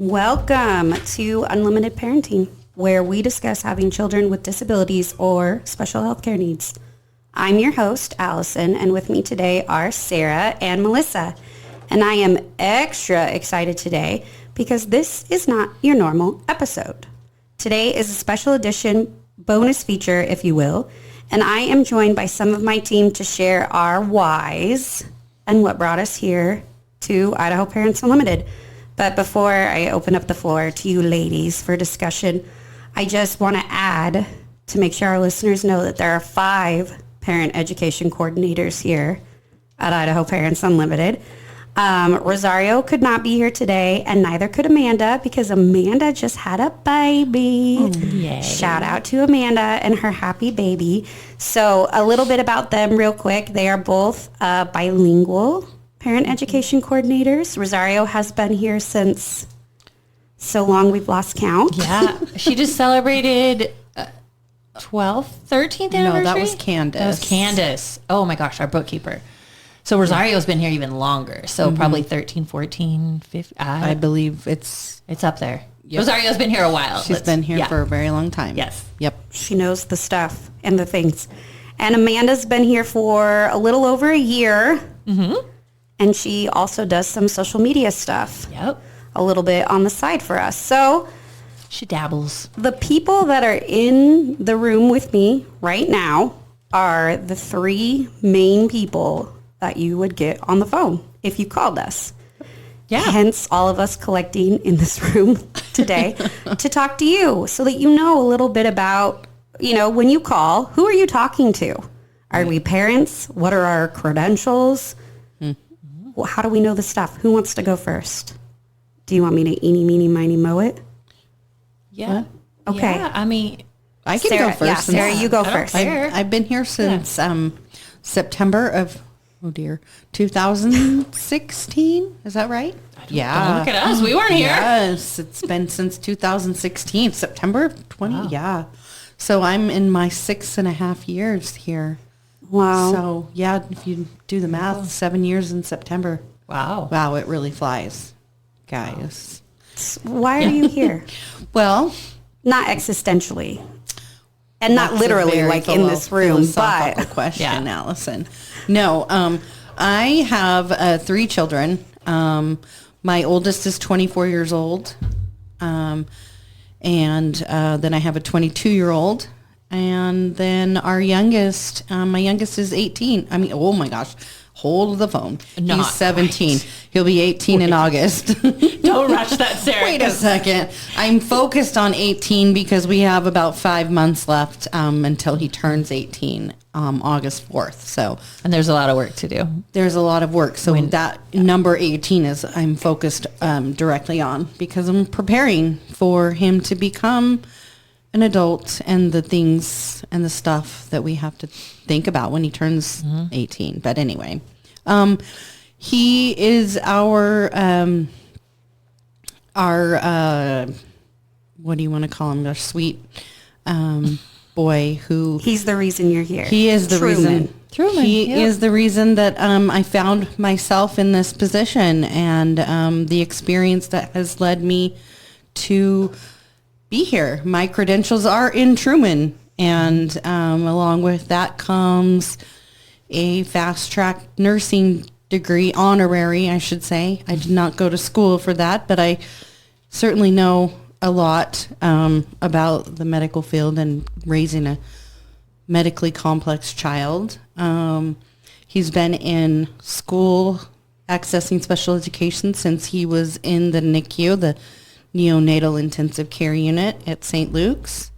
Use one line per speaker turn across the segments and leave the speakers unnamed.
Welcome to Unlimited Parenting, where we discuss having children with disabilities or special health care needs. I'm your host, Allison, and with me today are Sarah and Melissa. And I am extra excited today because this is not your normal episode. Today is a special edition bonus feature, if you will, and I am joined by some of my team to share our whys and what brought us here to Idaho Parents Unlimited. But before I open up the floor to you ladies for discussion, I just want to add to make sure our listeners know that there are 5 parent education coordinators here at Idaho Parents Unlimited. Rosario could not be here today, and neither could Amanda because Amanda just had a baby.
Yay.
Shout out to Amanda and her happy baby. So a little bit about them real quick. They are both bilingual parent education coordinators. Rosario has been here since so long we've lost count.
Yeah, she just celebrated 12th, 13th anniversary?
No, that was Candace.
That was Candace. Oh my gosh, our bookkeeper. So Rosario's been here even longer. So probably 13, 14, 15.
I believe it's
up there.
Yep.
Rosario's been here a while.
She's been here for a very long time.
Yes.
Yep.
She knows the stuff and the things. And Amanda's been here for a little over a year. Mm-hmm. And she also does some social media stuff.
Yep.
A little bit on the side for us. So
she dabbles.
the people that are in the room with me right now are the 3 main people that you would get on the phone if you called us.
Yeah.
Hence all of us collecting in this room today to talk to you so that you know a little bit about, when you call, who are you talking to? Are we parents? What are our credentials? Well, how do we know the stuff? Who wants to go first? Do you want me to eeny, meeny, miny, moe it?
Yeah.
What? Okay.
Yeah, I mean,
I can
Sarah,
go first.
Yeah, Sarah, you go
I don't
first.
care.
I've been here since September of 2016. Is that right?
Don't look at us. We weren't here.
Yes, it's been since 2016, September 20. Wow. Yeah. So I'm in my 6.5 years here.
Wow.
So yeah, if you do the math, 7 years in September.
Wow.
Wow, it really flies, guys.
Why are you here?
Well,
Not existentially. And not
that's a
literally
very
like in this room,
philosophical
but
question, Allison. No, I have 3 children. My oldest is 24 years old. And then I have a 22-year-old. And then our youngest, my youngest is 18. I mean, oh my gosh, hold the phone. He's 17. Right. He'll be 18 in August.
Don't rush that, Sarah.
Wait a second. I'm focused on 18 because we have about 5 months left until he turns 18, August 4th. So,
and there's a lot of work to do.
There's a lot of work. So that number 18 is I'm focused directly on because I'm preparing for him to become an adult and the things and the stuff that we have to think about when he turns 18. But anyway, he is our what do you want to call him? Our sweet boy who...
he's the reason you're here.
He is the reason.
Truman.
He is the reason that I found myself in this position and the experience that has led me to be here. My credentials are in Truman, and along with that comes a fast-track nursing degree, honorary, I should say. I did not go to school for that, but I certainly know a lot about the medical field and raising a medically complex child. He's been in school accessing special education since he was in the NICU, the neonatal intensive care unit at St. Luke's,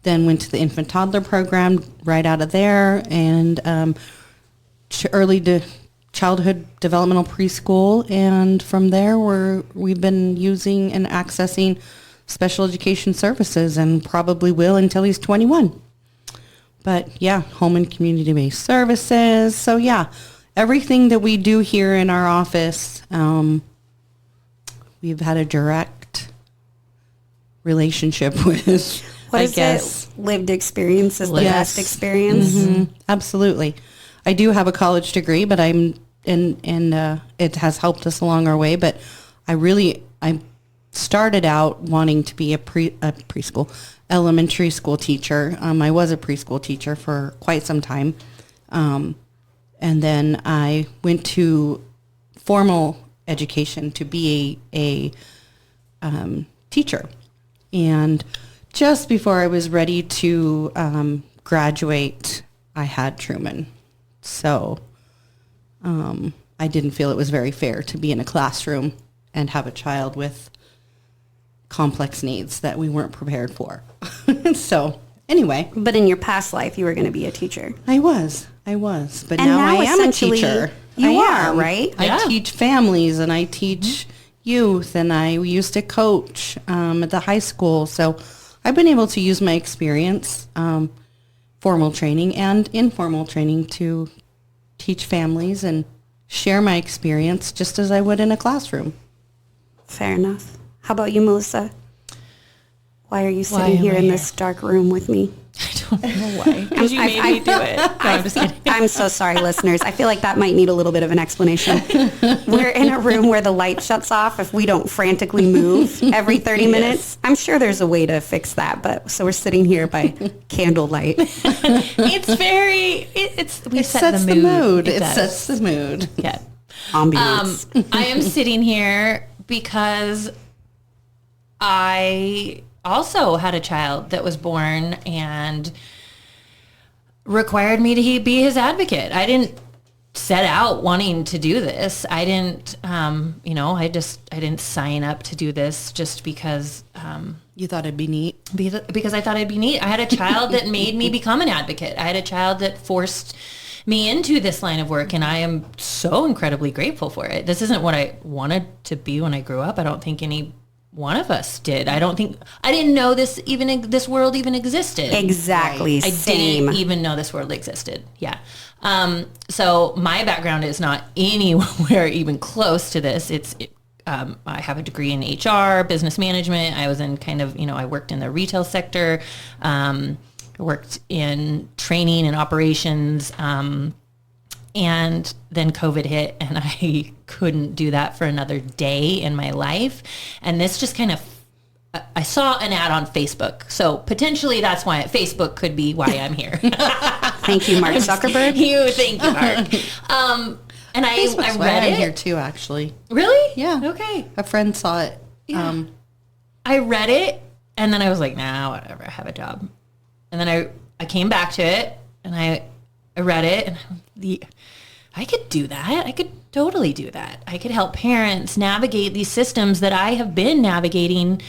then went to the infant toddler program right out of there, and early childhood developmental preschool, and from there we've been using and accessing special education services and probably will until he's 21. But yeah, home and community-based services. So yeah, everything that we do here in our office, we've had a direct relationship with.
What is it? Lived experience is the best experience.
Mm-hmm. Absolutely. I do have a college degree, but it has helped us along our way. But I started out wanting to be a preschool, elementary school teacher. I was a preschool teacher for quite some time. And then I went to formal education to be a teacher. And just before I was ready to graduate, I had Truman. So I didn't feel it was very fair to be in a classroom and have a child with complex needs that we weren't prepared for. So anyway.
But in your past life, you were going to be a teacher.
I was. But
And
now I am a
essentially,
teacher.
You
I
are,
am.
right?
Yeah.
I teach families and I teach youth, and I used to coach at the high school. So I've been able to use my experience, formal training and informal training, to teach families and share my experience just as I would in a classroom.
Fair enough. How about you, Melissa? Why are you sitting
am
here
I
in
here?
this dark room with me?
I don't know why. Because you made me do it. No, I'm just kidding.
I'm so sorry, listeners. I feel like that might need a little bit of an explanation. We're in a room where the light shuts off if we don't frantically move every 30 minutes. I'm sure there's a way to fix that, but so we're sitting here by candlelight.
It's very, we
It
set
sets
the mood.
It
does.
sets the mood.
Yeah.
Ambiance.
I am sitting here because I also had a child that was born and required me to be his advocate. I didn't set out wanting to do this. I didn't, I didn't sign up to do this just because,
You thought it'd be neat?
because I thought it'd be neat. I had a child that made me become an advocate. I had a child that forced me into this line of work, and I am so incredibly grateful for it. This isn't what I wanted to be when I grew up. I don't think any one of us did. I didn't know this world even existed.
Exactly.
I
Same.
didn't even know this world existed. Yeah. So my background is not anywhere even close to this. I have a degree in HR, business management. I was in I worked in the retail sector, worked in training and operations, and then COVID hit, and I couldn't do that for another day in my life. And this just I saw an ad on Facebook. So potentially that's why Facebook could be why I'm here.
Thank you, Mark Zuckerberg.
Thank you, Mark. And I read
I'm
it.
here too, actually.
Really?
Yeah.
Okay.
A friend saw it.
Yeah. I read it, and then I was like, nah, whatever, I have a job. And then I came back to it, and I read it, and I could do that. I could totally do that. I could help parents navigate these systems that I have been navigating.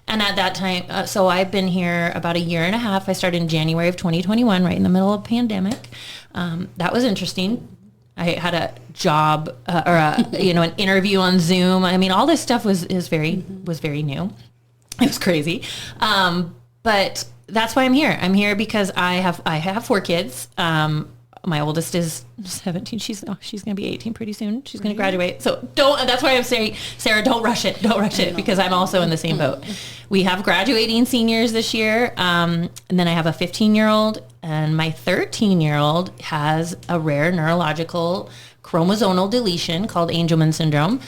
And at that time, so I've been here about a year and a half. I started in January of 2021, right in the middle of the pandemic. That was interesting. I had a job an interview on Zoom. I mean, all this stuff was very new. It was crazy. But that's why I'm here. I'm here because I have 4 kids. My oldest is 17. She's going to be 18 pretty soon. She's going to graduate. So that's why I'm saying, Sarah, don't rush it. Don't rush it, because I'm also in the same boat. We have graduating seniors this year. And then I have a 15-year-old, and my 13-year-old has a rare neurological chromosomal deletion called Angelman syndrome.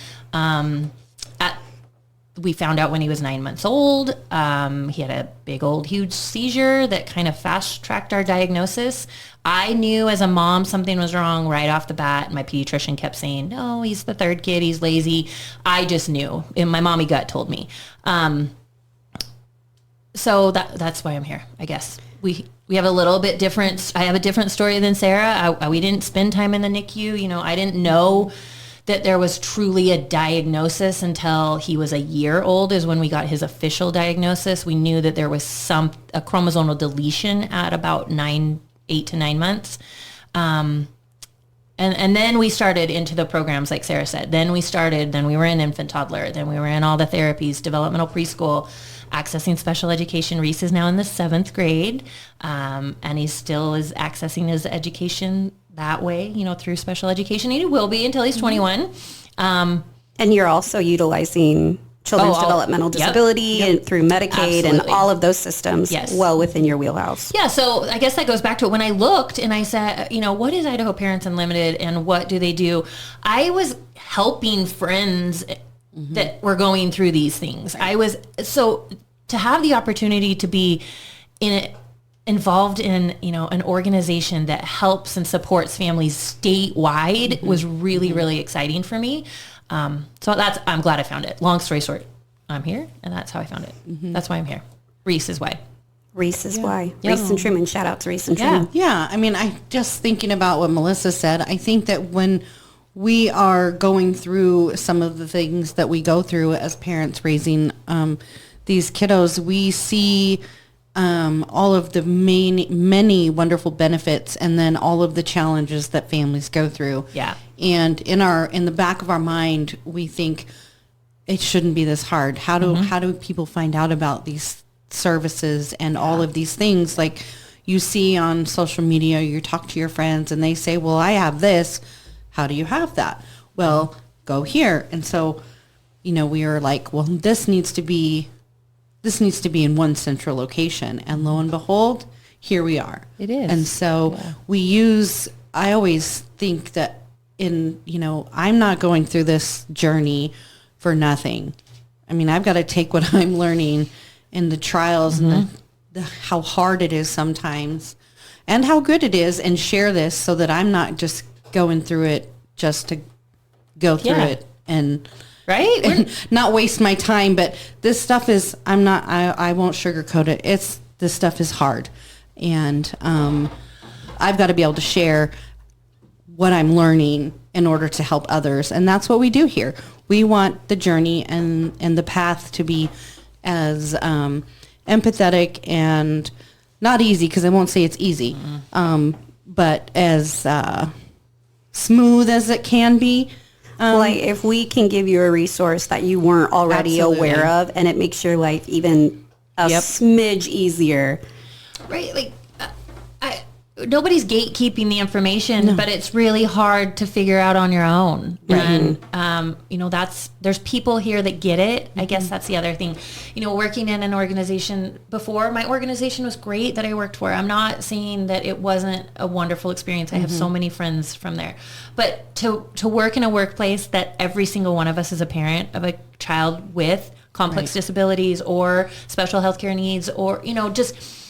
We found out when he was 9 months old. He had a big old huge seizure that kind of fast-tracked our diagnosis. I knew as a mom something was wrong right off the bat. My pediatrician kept saying, no, he's the 3rd kid, he's lazy. I just knew, and my mommy gut told me. So that's why I'm here, I guess. We have a little bit different. I have a different story than Sarah. We didn't spend time in the NICU. I didn't know that there was truly a diagnosis until he was a year old, is when we got his official diagnosis. We knew that there was a chromosomal deletion at about 8 to 9 months. And then we started into the programs, like Sarah said. Then we were in infant toddler. Then we were in all the therapies, developmental preschool, accessing special education. Reese is now in the 7th grade, and he still is accessing his education that way, through special education. He will be until he's 21.
And you're also utilizing children's developmental disability and through Medicaid. Absolutely. And all of those systems well within your wheelhouse.
Yeah, so I guess that goes back to it. When I looked and I said, what is Idaho Parents Unlimited and what do they do? I was helping friends that were going through these things. So to have the opportunity to be involved in, an organization that helps and supports families statewide was really, really exciting for me. I'm glad I found it. Long story short, I'm here, and that's how I found it. That's why I'm here. Reese is why.
Reese is why. Yep. Reese and Truman. Shout out to Reese and Truman.
Yeah. I mean, I just thinking about what Melissa said, I think that when we are going through some of the things that we go through as parents raising these kiddos, we see all of the many wonderful benefits, and then all of the challenges that families go through.
Yeah.
And in the back of our mind, we think it shouldn't be this hard. How do people find out about these services and all of these things? Like you see on social media, you talk to your friends and they say, well, I have this. How do you have that? Well, go here. And so, we are like, well, this needs to be in one central location. And lo and behold, here we are.
It is.
And so I always think that I'm not going through this journey for nothing. I mean, I've got to take what I'm learning in the trials and how hard it is sometimes and how good it is, and share this so that I'm not just going through it just to go through it and not waste my time. But this stuff is, I won't sugarcoat it. This stuff is hard. And I've got to be able to share what I'm learning in order to help others. And that's what we do here. We want the journey and the path to be as empathetic and not easy, because I won't say it's easy, but as smooth as it can be.
Like if we can give you a resource that you weren't already aware of, and it makes your life even a smidge easier.
Right. Like nobody's gatekeeping the information, but it's really hard to figure out on your own. Right. And, there's people here that get it. I guess that's the other thing. Working in an organization before, my organization was great that I worked for. I'm not saying that it wasn't a wonderful experience. I have so many friends from there. But to work in a workplace that every single one of us is a parent of a child with complex disabilities or special healthcare needs, or, just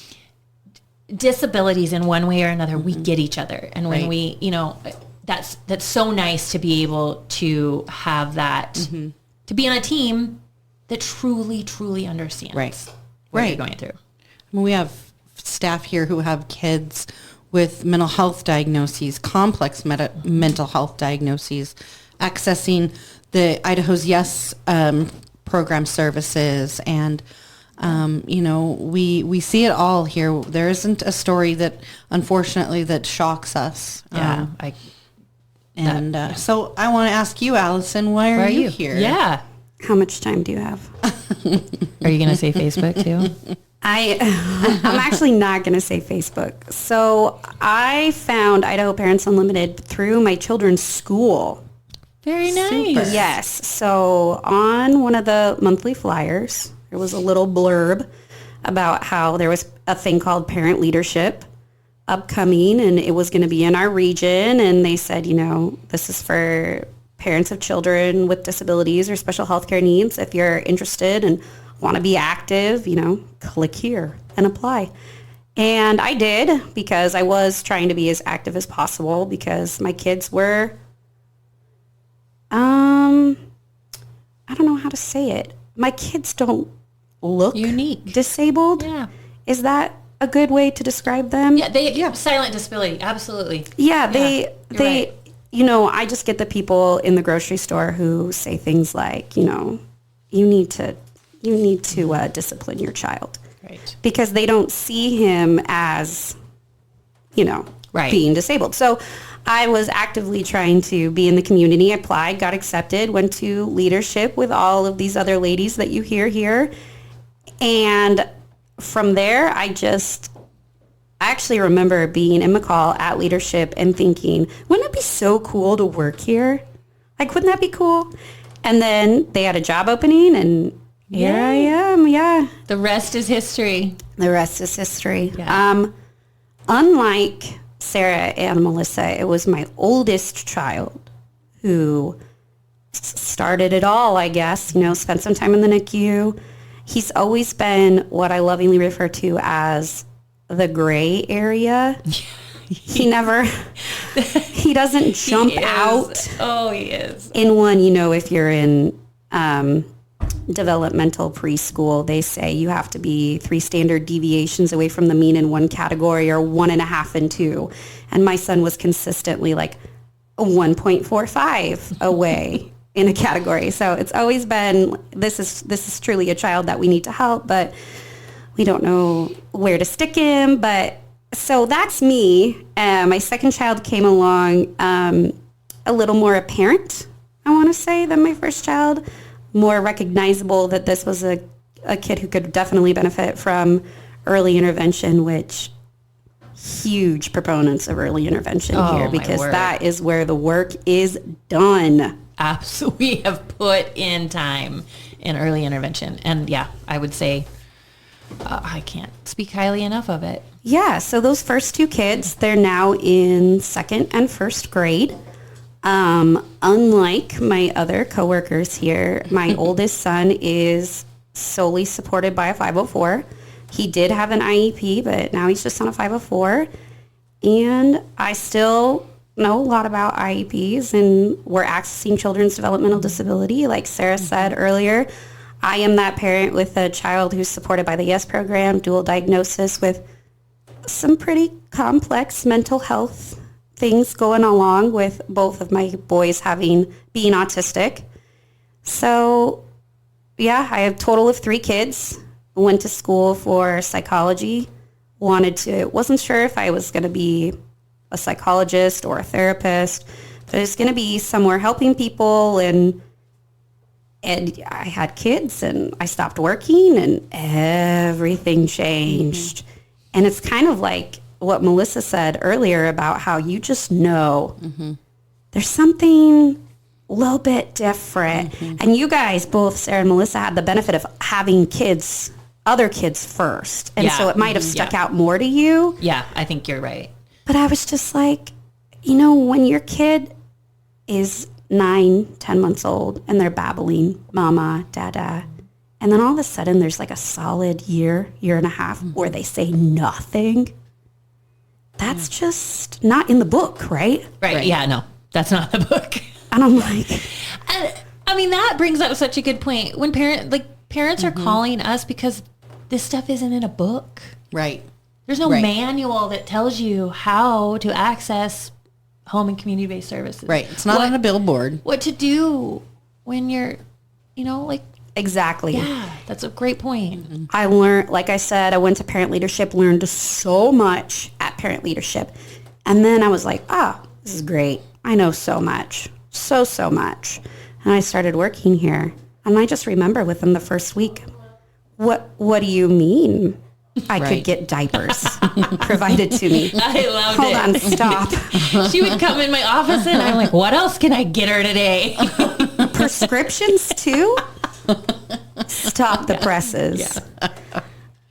disabilities in one way or another, we get each other. And when we, that's so nice to be able to have that, to be on a team that truly, truly understands what you're going through.
We have staff here who have kids with mental health diagnoses, complex mental health diagnoses, accessing the Idaho's Yes program services, and we see it all here. There isn't a story that, unfortunately, that shocks us. So I want to ask you, Allison, why are you here?
Yeah.
How much time do you have?
Are you going to say Facebook too?
I'm actually not going to say Facebook. So I found Idaho Parents Unlimited through my children's school.
Very nice.
Super. Yes. So on one of the monthly flyers, there was a little blurb about how there was a thing called parent leadership upcoming, and it was going to be in our region. And they said, this is for parents of children with disabilities or special healthcare needs. If you're interested and want to be active, click here and apply. And I did, because I was trying to be as active as possible, because my kids were, I don't know how to say it. My kids don't look
unique,
disabled.
Yeah.
Is that a good way to describe them?
Yeah, silent disability, absolutely.
Yeah, they I just get the people in the grocery store who say things like, you need to discipline your child.
Right.
Because they don't see him as, being disabled. So I was actively trying to be in the community, applied, got accepted, went to leadership with all of these other ladies that you hear here. And from there, I actually remember being in McCall at leadership and thinking, wouldn't it be so cool to work here? Like, wouldn't that be cool? And then they had a job opening, and here I am. Yeah.
The rest is history.
The rest is history.
Yeah.
Unlike Sarah and Melissa, it was my oldest child who started it all, I guess, spent some time in the NICU. He's always been what I lovingly refer to as the gray area. He doesn't jump out.
Oh, he is.
In one, if you're in developmental preschool, they say you have to be 3 standard deviations away from the mean in one category or 1.5 in 2. And my son was consistently like 1.45 away in a category. So it's always been, this is truly a child that we need to help, but we don't know where to stick him. But so that's me. My second child came along a little more apparent, I want to say, than my first child. More recognizable that this was a kid who could definitely benefit from early intervention, which huge proponents of early intervention here, because that is where the work is done.
Absolutely. We have put in time in early intervention. And yeah, I would say I can't speak highly enough of it.
Yeah. So those first 2 kids, they're now in 2nd and 1st grade. Unlike my other coworkers here, my oldest son is solely supported by a 504. He did have an IEP, but now he's just on a 504. And I still know a lot about IEPs, and we're accessing children's developmental disability. Like Sarah said earlier, I am that parent with a child who's supported by the YES program, dual diagnosis with some pretty complex mental health things going along with both of my boys being autistic. So yeah, I have a total of 3 kids. Went to school for psychology. Wasn't sure if I was going to be a psychologist or a therapist, but I was going to be somewhere helping people. And I had kids, and I stopped working, and everything changed. And it's kind of like what Melissa said earlier about how you just know there's something a little bit different. And you guys, both Sarah and Melissa, had the benefit of having other kids first. And so it might have stuck out more to you.
Yeah, I think you're right.
But I was just like, when your kid is 9, 10 months old and they're babbling, mama, dada, and then all of a sudden there's like a solid year and a half where they say nothing. That's just not in the book, right?
Right. Yeah, no, that's not the book.
And I'm like...
And, I mean, that brings up such a good point. When parents are calling us because this stuff isn't in a book.
Right.
There's no manual that tells you how to access home and community-based services.
Right. It's not on a billboard.
What to do when you're,
Exactly.
Yeah, that's a great point.
I learned, like I said, I went to parent leadership, learned so much at parent leadership. And then I was like, this is great. I know so much, so much. And I started working here. And I just remember within the first week, what do you mean I could get diapers provided to me?
I loved
Hold on, stop.
She would come in my office and I'm like, what else can I get her today?
Prescriptions too? Stop the presses.
Yeah.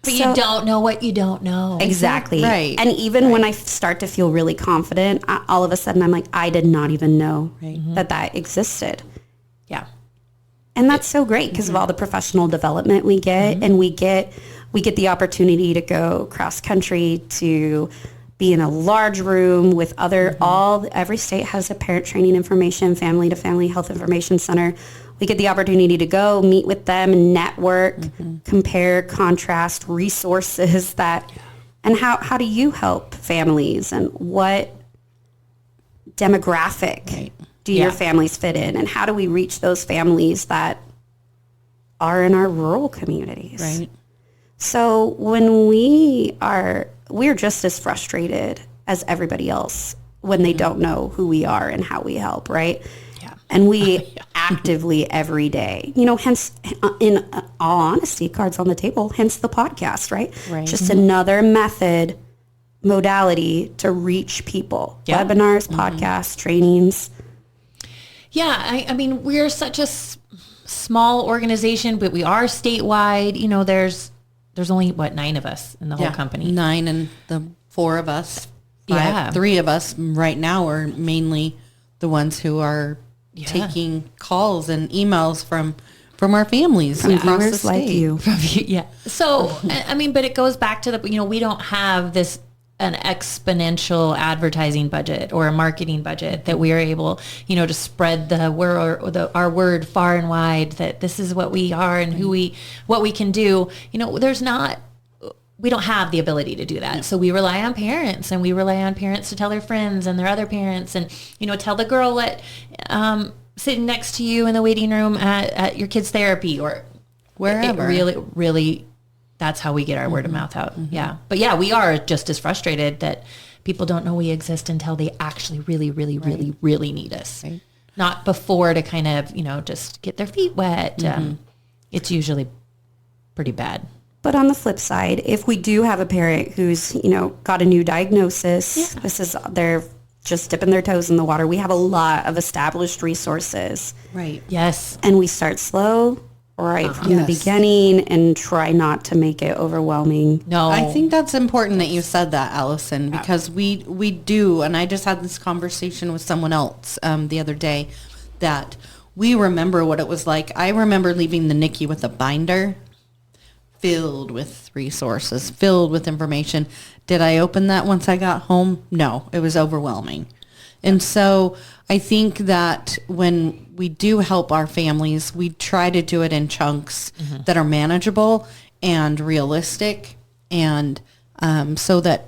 But you don't know what you don't know.
Exactly.
Right.
And even when I start to feel really confident, all of a sudden I'm like, I did not even know that existed.
Yeah.
And that's so great because of all the professional development we get. And we get the opportunity to go cross country, to be in a large room with every state has a parent training information, family to family health information center. We get the opportunity to go meet with them, network, compare, contrast resources and how do you help families, and what demographic do your families fit in, and how do we reach those families that are in our rural communities?
Right.
So when we're just as frustrated as everybody else when they don't know who we are and how we help, right?
Yeah.
And we actively every day, hence, in all honesty, cards on the table, hence the podcast, right?
Right.
Just another modality to reach people.
Yeah.
Webinars, podcasts, trainings.
Yeah, I mean, we're such a small organization, but we are statewide. There's only, 9 of us in the whole company.
9, and the 4 of us,
3
of us right now are mainly the ones who are taking calls and emails from our families
From
across the
viewers like
state.
you.
Yeah. So, I mean, but it goes back to we don't have an exponential advertising budget or a marketing budget that we are able, to spread the word, our word far and wide, that this is what we are and what we can do. We don't have the ability to do that. No. So we rely on parents, and we rely on parents to tell their friends and their other parents, and, tell the girl sitting next to you in the waiting room at your kid's therapy or wherever. It really, that's how we get our word of mouth out. Mm-hmm. Yeah. But yeah, we are just as frustrated that people don't know we exist until they actually really, really, really, really need us. Right. Not before to kind of, just get their feet wet. Mm-hmm. It's usually pretty bad.
But on the flip side, if we do have a parent who's, got a new diagnosis, they're just dipping their toes in the water. We have a lot of established resources.
Right.
Yes.
And we start slow from the beginning and try not to make it overwhelming.
No. I think that's important that you said that, Allison, because we do, and I just had this conversation with someone else the other day, that we remember what it was like. I remember leaving the NICU with a binder filled with resources, filled with information. Did I open that once I got home? No, it was overwhelming. And so I think that when we do help our families, we try to do it in chunks that are manageable and realistic, and so that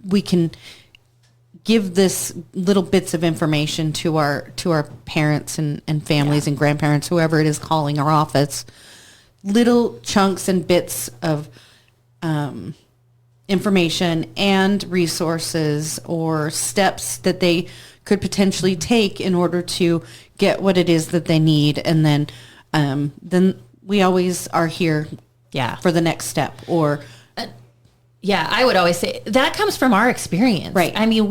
we can give this little bits of information to our parents and families and grandparents, whoever it is calling our office, little chunks and bits of information and resources or steps that they could potentially take in order to get what it is that they need. And then we always are here for the next step. Or
I would always say that comes from our experience.
Right.
I mean,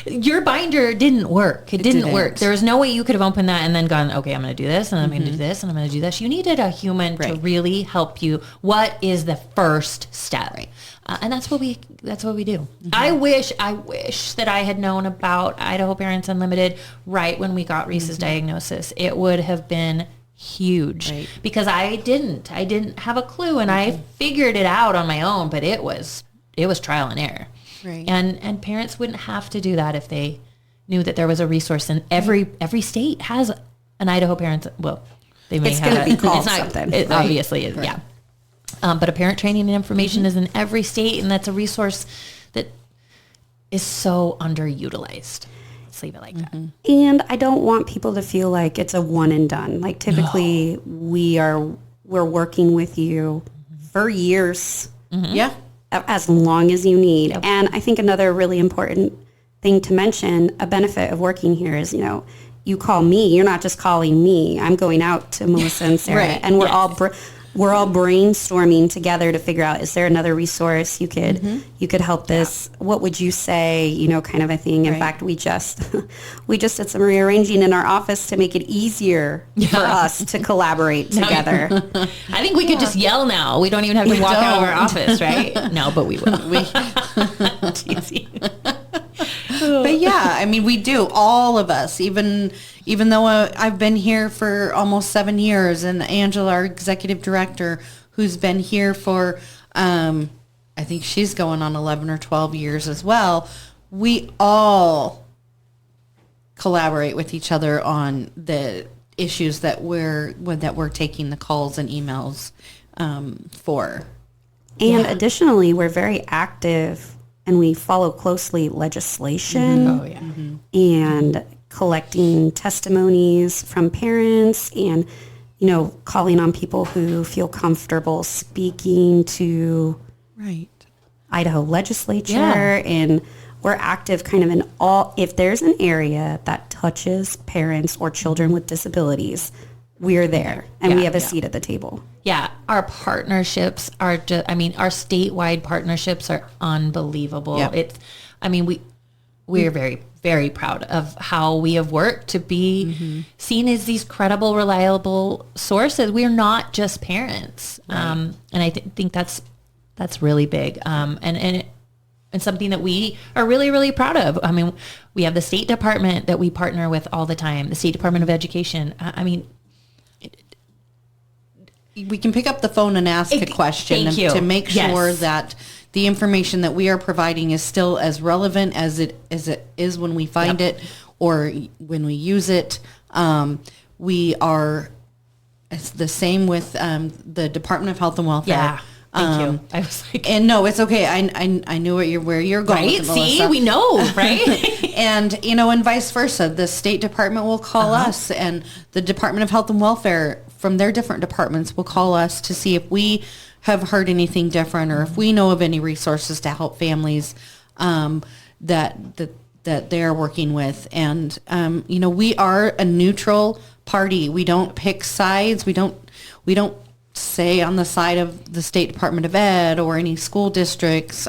your binder didn't work. It didn't work. There was no way you could have opened that and then gone, okay, I'm going to do this, and I'm going to do this, and I'm going to do this. You needed a human to really help you. What is the first step? Right. And that's what we do. Mm-hmm. I wish that I had known about Idaho Parents Unlimited right when we got Reese's diagnosis. It would have been huge because I didn't have a clue, and I figured it out on my own, but it was trial and error. Right. And parents wouldn't have to do that if they knew that there was a resource, and every state has an Idaho Parents. Well, they may have
be called something.
It obviously is, yeah. But a parent training and information is in every state, and that's a resource that is so underutilized. Let's leave it like that.
And I don't want people to feel like it's a one and done. Like typically we're working with you for years.
Yeah.
As long as you need. Yep. And I think another really important thing to mention, a benefit of working here is, you call me, you're not just calling me. I'm going out to Melissa and Sarah, and we're all brainstorming together to figure out, is there another resource you could help this? What would you say, kind of a thing. In fact, we just did some rearranging in our office to make it easier for us to collaborate together.
I think we could just yell now. We don't even have to walk out of our office, right? No, but we will.
But yeah, I mean, we do, all of us, even though I've been here for almost 7 years, and Angela, our executive director, who's been here for, I think she's going on 11 or 12 years as well. We all collaborate with each other on the issues that we're taking the calls and emails for.
And additionally, we're very active, and we follow closely legislation and collecting testimonies from parents, and, calling on people who feel comfortable speaking to Idaho legislature. And we're active kind of in all, if there's an area that touches parents or children with disabilities, we're there, and we have a seat at the table.
Yeah, our partnerships are just, our statewide partnerships are unbelievable. Yep. We're very, very proud of how we have worked to be seen as these credible, reliable sources. We're not just parents. And I think that's really big. And and something that we are really, really proud of. I mean, we have the State Department that we partner with all the time, the State Department of Education. I mean,
we can pick up the phone and ask a question to make sure that the information that we are providing is still as relevant as it is when we find it or when we use it. It's the same with the Department of Health and Welfare.
Yeah. Thank you. I was like,
and no, it's okay. I knew where you're going.
Right?
With it, Melissa.
See, we know, right?
And and vice versa. The State Department will call us, and the Department of Health and Welfare from their different departments will call us to see if we have heard anything different or if we know of any resources to help families that they're working with. And we are a neutral party. We don't pick sides. We don't say on the side of the State Department of Ed or any school districts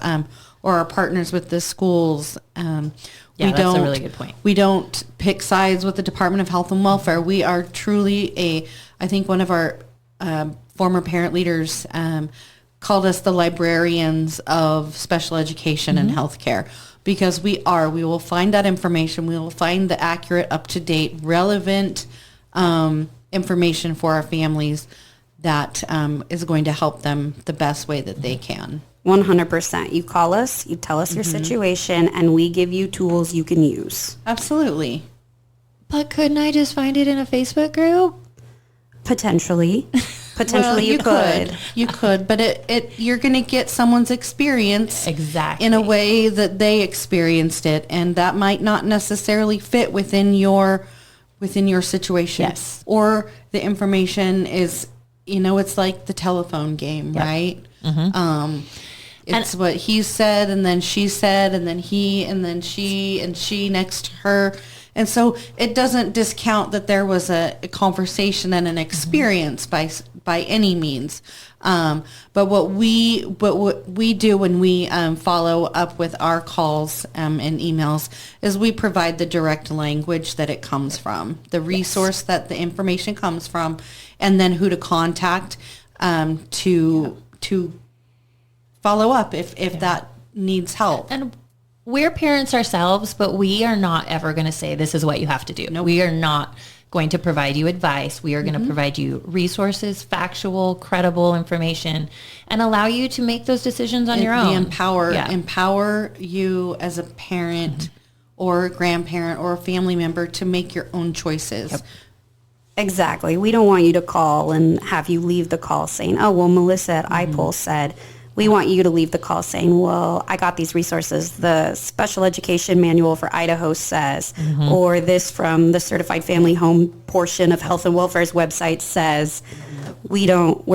or our partners with the schools.
That's a really good point.
We don't pick sides with the Department of Health and Welfare. We are truly I think one of our former parent leaders called us the librarians of special education and healthcare, because we will find that information. We will find the accurate, up-to-date, relevant information for our families that is going to help them the best way that they can.
100%. You call us, you tell us your situation, and we give you tools you can use.
Absolutely.
But couldn't I just find it in a Facebook group?
Potentially. Well, you could.
You could, but you're going to get someone's experience
exactly
in a way that they experienced it, and that might not necessarily fit within your situation.
Yes.
Or the information is, it's like the telephone game, right? Mm-hmm. It's what he said, and then she said, and then he, and then she, and she next to her. And so it doesn't discount that there was a conversation and an experience by any means. But what we do when we follow up with our calls and emails is we provide the direct language that it comes from, the resource that the information comes from, and then who to contact to follow up if that needs help.
And we're parents ourselves, but we are not ever going to say this is what you have to do. No, we are not going to provide you advice. We are going to provide you resources, factual, credible information, and allow you to make those decisions on your own.
Empower you as a parent or a grandparent or a family member to make your own choices.
Yep. Exactly. We don't want you to call and have you leave the call saying, oh, well, Melissa at iPulse said. We want you to leave the call saying, well, I got these resources. The special education manual for Idaho says, or this from the certified family home portion of Health and Welfare's website says, we're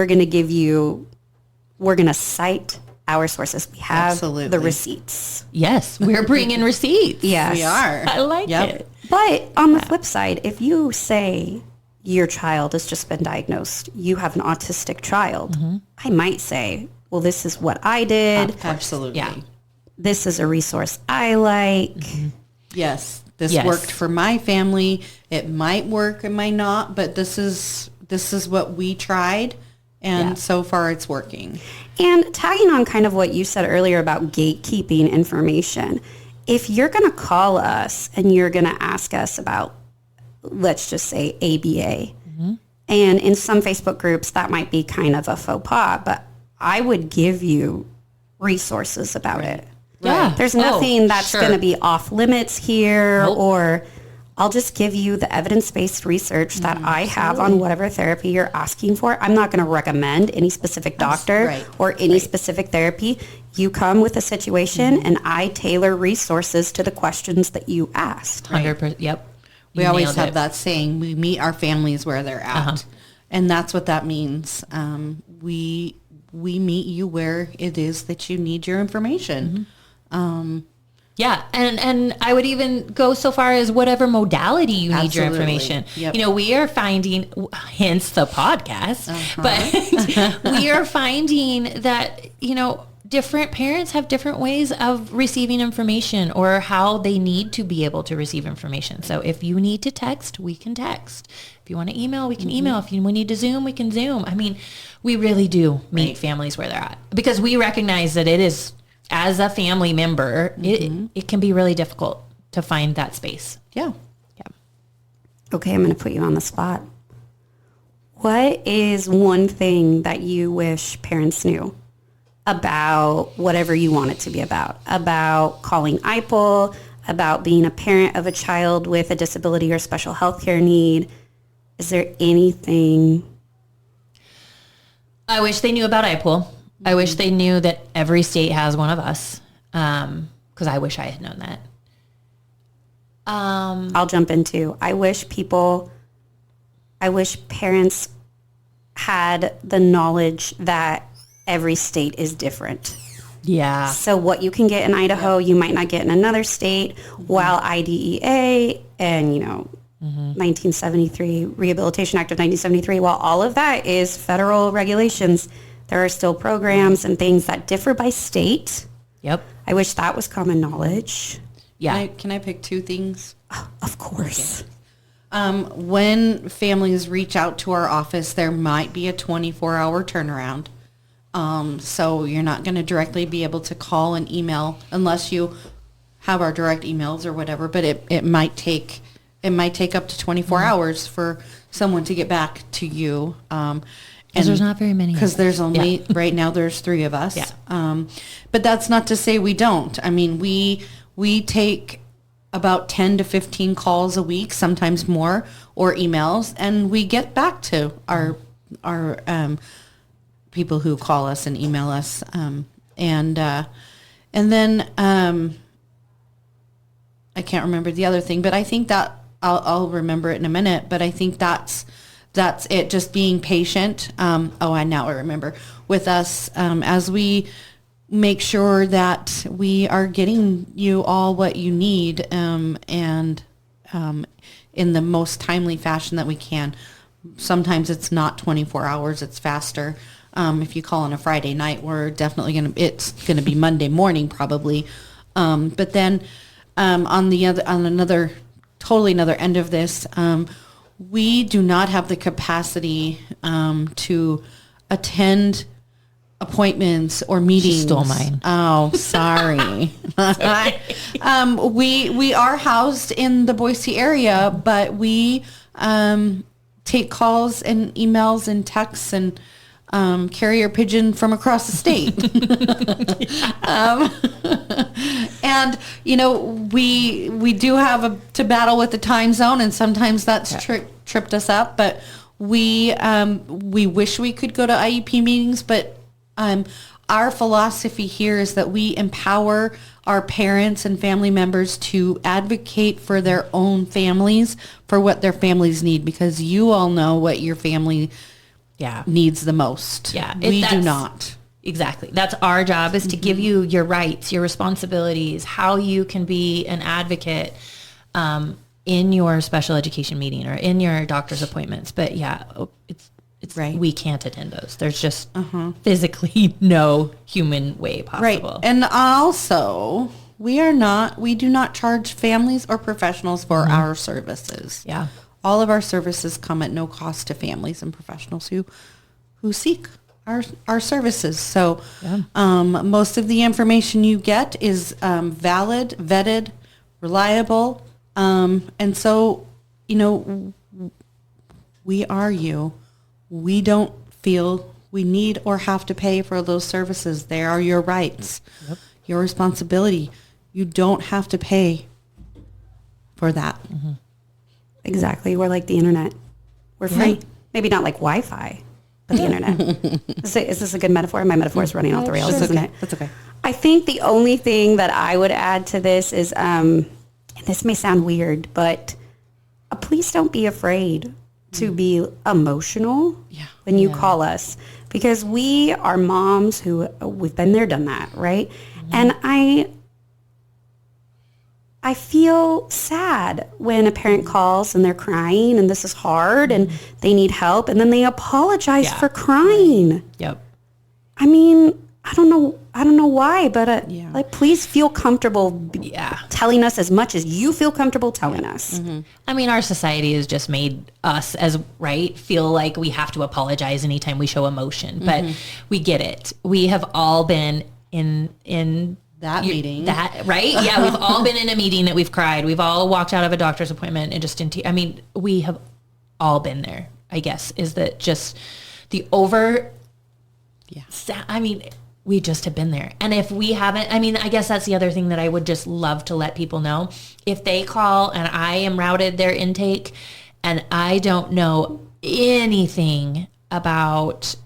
going to cite our sources. We have the receipts.
Yes, we're bringing receipts.
Yes.
We are.
I like it.
But on the flip side, if you say your child has just been diagnosed, you have an autistic child, I might say, well, this is what I did.
Absolutely.
Yeah.
This is a resource I like.
Yes. This worked for my family. It might work, it might not, but this is what we tried, and so far it's working.
And tagging on kind of what you said earlier about gatekeeping information, if you're going to call us and you're going to ask us about, let's just say ABA, and in some Facebook groups that might be kind of a faux pas, but I would give you resources about it.
Yeah.
There's nothing that's going to be off limits here, or I'll just give you the evidence-based research that I have on whatever therapy you're asking for. I'm not going to recommend any specific doctor or any specific therapy. You come with a situation and I tailor resources to the questions that you asked.
100%. Yep.
We always have that saying, we meet our families where they're at. And that's what that means. We meet you where it is that you need your information.
Yeah, and I would even go so far as whatever modality you need your information.
Yep.
We are finding, hence the podcast, but we are finding that, different parents have different ways of receiving information or how they need to be able to receive information. So if you need to text, we can text. If you want to email, we can email. If we need to Zoom, we can Zoom. I mean, we really do meet families where they're at, because we recognize that it is as a family member, it can be really difficult to find that space.
Yeah.
Okay, I'm going to put you on the spot. What is one thing that you wish parents knew about whatever you want it to be about calling IPL, about being a parent of a child with a disability or special health care need? Is there anything?
I wish they knew about IPL. I wish they knew that every state has one of us, because I wish I had known that.
I'll jump in too. I wish parents had the knowledge that every state is different.
Yeah.
So what you can get in Idaho, you might not get in another state, while IDEA and, 1973, Rehabilitation Act of 1973, while all of that is federal regulations, there are still programs and things that differ by state.
Yep.
I wish that was common knowledge.
Yeah.
Can I pick two things?
Of course.
When families reach out to our office, there might be a 24-hour turnaround. So you're not going to directly be able to call and email unless you have our direct emails or whatever, but it might take up to 24 hours for someone to get back to you.
Because there's not very many.
Because there's only, right now there's 3 of us.
Yeah.
But that's not to say we don't. I mean, we take about 10 to 15 calls a week, sometimes more, or emails, and we get back to our people who call us and email us. And then I can't remember the other thing, but I think that I'll remember it in a minute, but I think that's it, just being patient. I now remember with us, as we make sure that we are getting you all what you need, and in the most timely fashion that we can. Sometimes it's not 24 hours, it's faster. If you call on a Friday night, we're definitely it's going to be Monday morning probably. But then on another end of this, we do not have the capacity to attend appointments or meetings.
She stole mine.
Oh, sorry. We are housed in the Boise area, but we take calls and emails and texts and carrier pigeon from across the state. And, we do have to battle with the time zone, and sometimes that's tripped us up, but we wish we could go to IEP meetings, but our philosophy here is that we empower our parents and family members to advocate for their own families, for what their families need, because you all know what your family needs the most.
Yeah.
We do not.
Exactly. That's our job, is to give you your rights, your responsibilities, how you can be an advocate in your special education meeting or in your doctor's appointments. But it's right. We can't attend those. There's just physically no human way possible.
Right. And also, we do not charge families or professionals for our services.
Yeah.
All of our services come at no cost to families and professionals who seek our services. So most of the information you get is valid, vetted, reliable. And so, we are you. We don't feel we need or have to pay for those services. They are your rights, your responsibility. You don't have to pay for that.
Mm-hmm. Exactly. We're like the internet. We're free. Maybe not like Wi-Fi, but the internet. Is this a good metaphor? My metaphor is running off the rails, isn't it?
That's okay.
I think the only thing that I would add to this is, and this may sound weird, but please don't be afraid to be emotional when you call us, because we are moms who we've been there, done that, right? And I feel sad when a parent calls and they're crying and this is hard and they need help, and then they apologize for crying.
Yep.
I mean, I don't know why, but like, please feel comfortable telling us as much as you feel comfortable telling us.
Mm-hmm. I mean, our society has just made us feel like we have to apologize anytime we show emotion, but we get it. We have all been in
that meeting.
That, right? Yeah, we've all been in a meeting that we've cried. We've all walked out of a doctor's appointment and just I mean, we have all been there, I guess, is that just the I mean, we just have been there. And if we haven't, I mean, I guess that's the other thing that I would just love to let people know. If they call and I am routed their intake and I don't know anything about,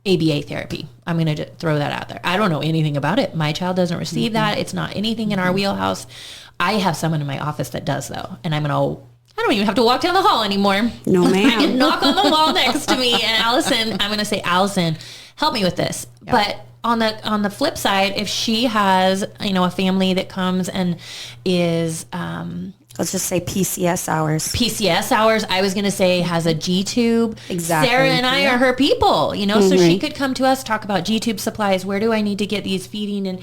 ABA therapy. I'm going to throw that out there. I don't know anything about it. My child doesn't receive that. It's not anything in our wheelhouse. I have someone in my office that does, though. And I don't even have to walk down the hall anymore.
No, ma'am.
I can knock on the wall next to me. And Allison, I'm going to say, Allison, help me with this. Yep. But on the flip side, if she has, a family that comes and is...
let's just say PCS hours.
PCS hours, I was going to say, has a G-tube.
Exactly.
Sarah and I are her people, so she could come to us, talk about G-tube supplies. Where do I need to get these feeding? And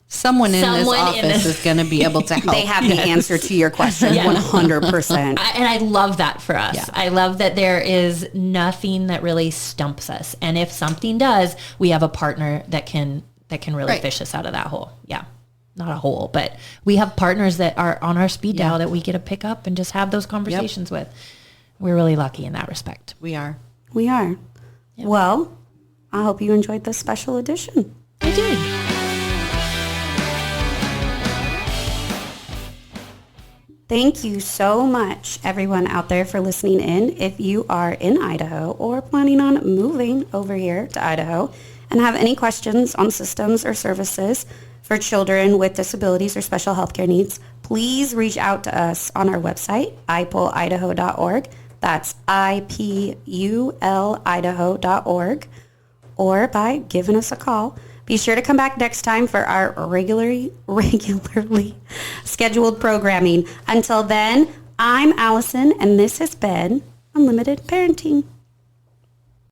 someone in this office is going to be able to help.
They have the answer to your question, 100%.
And I love that for us.
Yeah.
I love that there is nothing that really stumps us. And if something does, we have a partner that can really fish us out of that hole. Yeah. Not a hole, but we have partners that are on our speed dial that we get to pick up and just have those conversations with. We're really lucky in that respect.
We are.
Yep. Well, I hope you enjoyed this special edition.
I did.
Thank you so much, everyone out there, for listening in. If you are in Idaho or planning on moving over here to Idaho and have any questions on systems or services for children with disabilities or special healthcare needs, please reach out to us on our website, ipulidaho.org. That's IPUL-Idaho.org, or by giving us a call. Be sure to come back next time for our regularly scheduled programming. Until then, I'm Allison, and this has been Unlimited Parenting.